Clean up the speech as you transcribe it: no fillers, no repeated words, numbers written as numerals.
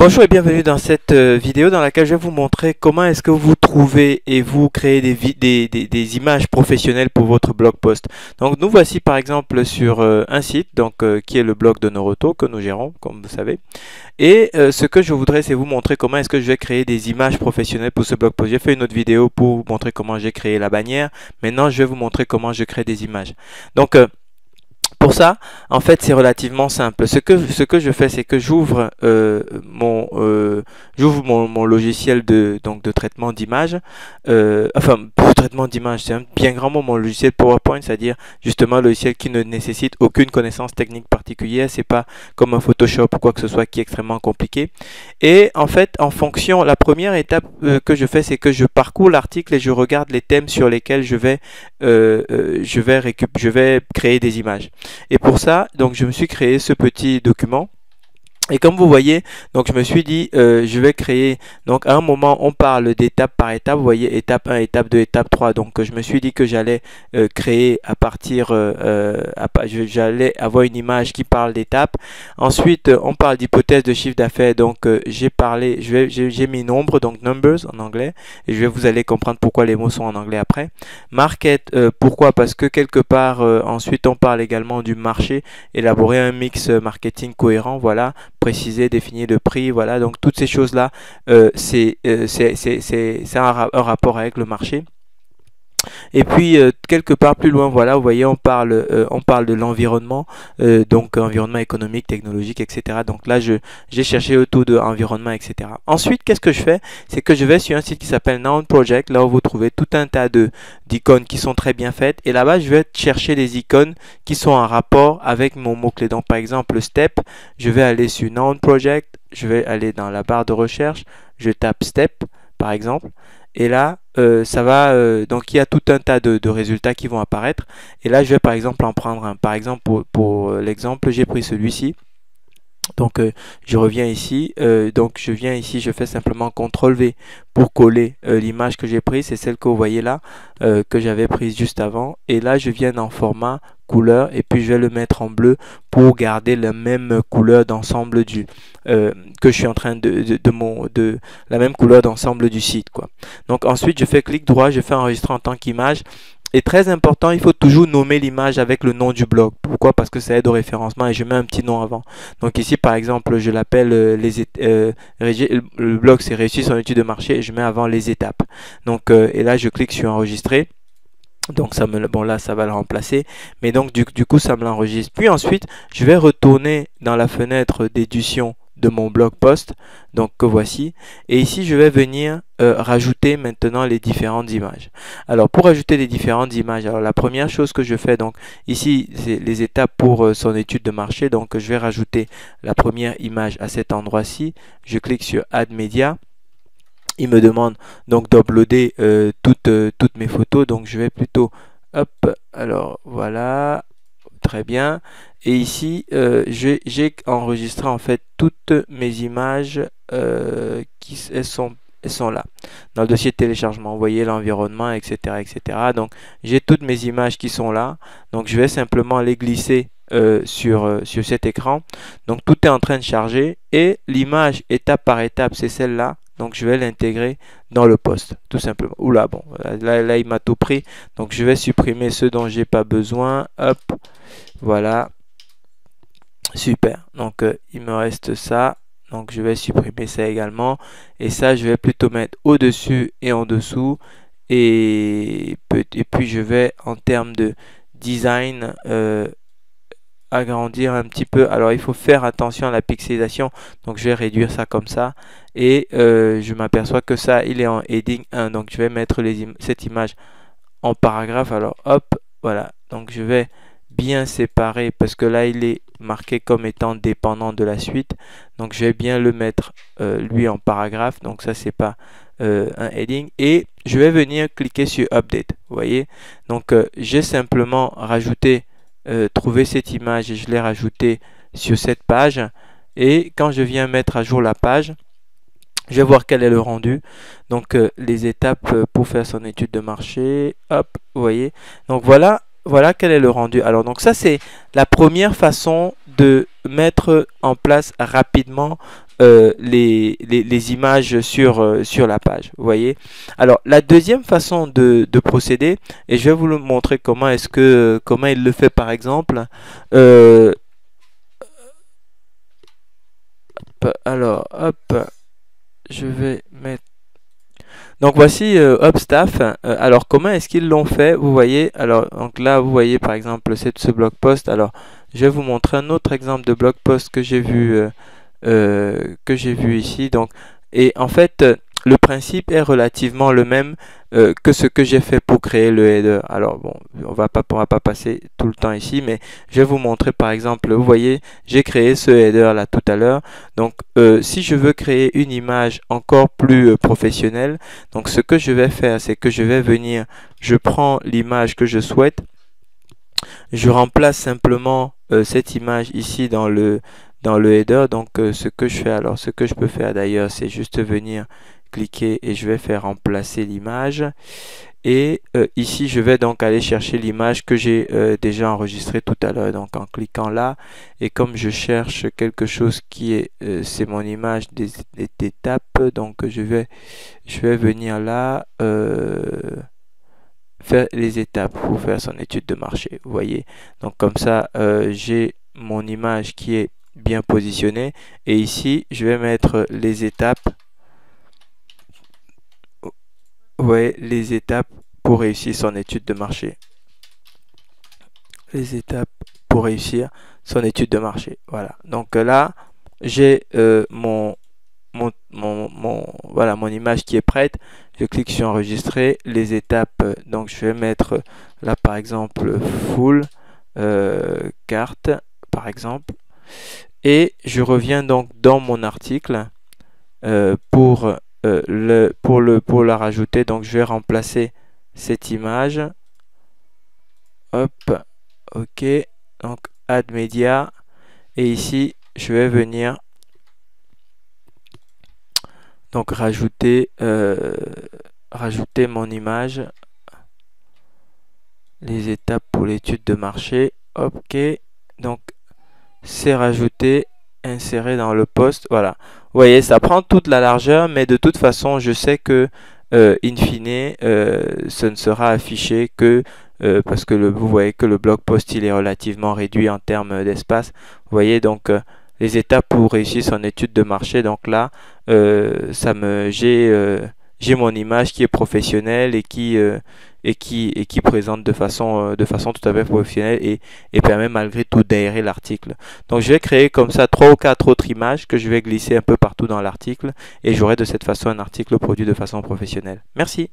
Bonjour et bienvenue dans cette vidéo dans laquelle je vais vous montrer comment est-ce que vous trouvez et vous créez des images professionnelles pour votre blog post. Donc nous voici par exemple sur un site qui est le blog de Noroto que nous gérons comme vous savez. Et ce que je voudrais c'est vous montrer comment est-ce que je vais créer des images professionnelles pour ce blog post. J'ai fait une autre vidéo pour vous montrer comment j'ai créé la bannière. Maintenant je vais vous montrer comment je crée des images. Donc pour ça, en fait, c'est relativement simple. Ce que je fais, c'est que j'ouvre mon logiciel de traitement d'image. Pour traitement d'image, c'est un bien grand mot, mon logiciel PowerPoint, c'est-à-dire justement un logiciel qui ne nécessite aucune connaissance technique particulière. C'est pas comme un Photoshop ou quoi que ce soit qui est extrêmement compliqué. Et en fait, en fonction, la première étape que je fais, c'est que je parcours l'article et je regarde les thèmes sur lesquels je vais créer des images. Et pour ça, donc je me suis créé ce petit document. Et comme vous voyez, donc je me suis dit, je vais créer, donc à un moment on parle d'étape par étape, vous voyez étape 1, étape 2, étape 3, donc je me suis dit que j'allais créer à partir, j'allais avoir une image qui parle d'étapes. Ensuite on parle d'hypothèse de chiffre d'affaires, donc j'ai mis nombre, donc numbers en anglais, et vous allez comprendre pourquoi les mots sont en anglais après. Market, pourquoi? Parce que quelque part, ensuite on parle également du marché, élaborer un mix marketing cohérent, voilà. Préciser, définir le prix, voilà, donc toutes ces choses là c'est un rapport avec le marché. Et puis quelque part plus loin, voilà, vous voyez, on parle de l'environnement, donc environnement économique, technologique, etc. Donc là, j'ai cherché autour de environnement, etc. Ensuite, qu'est-ce que je fais? C'est que je vais sur un site qui s'appelle Noun Project, là où vous trouvez tout un tas d'icônes qui sont très bien faites. Et là-bas, je vais chercher des icônes qui sont en rapport avec mon mot-clé. Donc par exemple, Step, je vais aller sur Noun Project, je vais aller dans la barre de recherche, je tape Step, par exemple. Et là, ça va, donc il y a tout un tas de résultats qui vont apparaître. Et là, je vais par exemple en prendre un. Par exemple, pour l'exemple, j'ai pris celui-ci. Donc, je reviens ici. Donc, je viens ici, je fais simplement CTRL-V pour coller l'image que j'ai prise. C'est celle que vous voyez là, que j'avais prise juste avant. Et là, je viens en format couleur et puis je vais le mettre en bleu pour garder la même couleur d'ensemble que je suis en train de la même couleur d'ensemble du site, quoi. Donc ensuite je fais clic droit, je fais enregistrer en tant qu'image. Et très important, il faut toujours nommer l'image avec le nom du blog. Pourquoi? Parce que ça aide au référencement et je mets un petit nom avant. Donc ici par exemple je l'appelle le blog c'est réussir son étude de marché et je mets avant les étapes. Donc et là je clique sur enregistrer. Donc ça là ça va le remplacer, mais donc du coup ça me l'enregistre. Puis ensuite je vais retourner dans la fenêtre d'édition de mon blog post, donc que voici, et ici je vais venir rajouter maintenant les différentes images. Alors pour ajouter les différentes images, alors la première chose que je fais, donc ici c'est les étapes pour son étude de marché, donc je vais rajouter la première image à cet endroit-ci. Je clique sur Add Media. Il me demande donc d'uploader toutes mes photos, donc je vais plutôt, hop, alors voilà, très bien. Et ici, j'ai enregistré en fait toutes mes images elles sont là, dans le dossier de téléchargement. Vous voyez l'environnement, etc., etc. Donc, j'ai toutes mes images qui sont là. Donc, je vais simplement les glisser sur cet écran. Donc, tout est en train de charger. Et l'image, étape par étape, c'est celle-là. Donc, je vais l'intégrer dans le post, tout simplement. Oula, bon, là il m'a tout pris. Donc, je vais supprimer ceux dont j'ai pas besoin. Hop, voilà. Super. Donc, il me reste ça. Donc, je vais supprimer ça également. Et ça, je vais plutôt mettre au-dessus et en dessous. Et puis, je vais, en termes de design, agrandir un petit peu. Alors il faut faire attention à la pixelisation, donc je vais réduire ça comme ça et je m'aperçois que ça il est en heading 1, donc je vais mettre cette image en paragraphe. Alors hop, voilà, donc je vais bien séparer parce que là il est marqué comme étant dépendant de la suite, donc je vais bien le mettre lui en paragraphe, donc ça c'est pas un heading, et je vais venir cliquer sur update. Vous voyez, donc j'ai simplement rajouté trouver cette image et je l'ai rajoutée sur cette page, et quand je viens mettre à jour la page, je vais voir quel est le rendu. Donc les étapes pour faire son étude de marché, hop, vous voyez, donc voilà quel est le rendu. Alors donc ça c'est la première façon de mettre en place rapidement les images sur la page. Vous voyez. Alors, la deuxième façon de procéder, et je vais vous le montrer comment il le fait par exemple. Alors, hop, je vais mettre. Donc voici Upstaff. Alors comment est-ce qu'ils l'ont fait? Vous voyez, alors donc là vous voyez par exemple ce blog post. Alors je vais vous montrer un autre exemple de blog post que j'ai vu ici. Donc et en fait le principe est relativement le même que ce que j'ai fait pour créer le header. Alors bon, on va pas passer tout le temps ici, mais je vais vous montrer par exemple. Vous voyez, j'ai créé ce header là tout à l'heure. Donc si je veux créer une image encore plus professionnelle, donc ce que je vais faire, c'est que je vais venir, je prends l'image que je souhaite, je remplace simplement cette image ici dans le header. Donc ce que je fais, alors ce que je peux faire d'ailleurs, c'est juste venir cliquer et je vais faire remplacer l'image. Et ici, je vais donc aller chercher l'image que j'ai déjà enregistrée tout à l'heure. Donc en cliquant là, et comme je cherche quelque chose qui est, c'est mon image des étapes, donc je vais venir là, faire les étapes pour faire son étude de marché. Vous voyez, donc comme ça, j'ai mon image qui est bien positionnée. Et ici, je vais mettre les étapes. Ouais, les étapes pour réussir son étude de marché. Les étapes pour réussir son étude de marché. Voilà. Donc là, j'ai voilà, mon image qui est prête. Je clique sur enregistrer. Les étapes, donc je vais mettre là par exemple full carte par exemple. Et je reviens donc dans mon article pour la rajouter. Donc je vais remplacer cette image. Hop, ok. Donc add media. Et ici, je vais venir donc rajouter mon image. Les étapes pour l'étude de marché. Ok. Donc c'est rajouté, inséré dans le post. Voilà. Vous voyez, ça prend toute la largeur, mais de toute façon, je sais que in fine, ce ne sera affiché que parce que vous voyez que le blog post il est relativement réduit en termes d'espace. Vous voyez donc les étapes pour réussir son étude de marché. Donc là, j'ai mon image qui est professionnelle et qui présente de façon tout à fait professionnelle et permet malgré tout d'aérer l'article. Donc je vais créer comme ça 3 ou 4 autres images que je vais glisser un peu partout dans l'article et j'aurai de cette façon un article produit de façon professionnelle. Merci.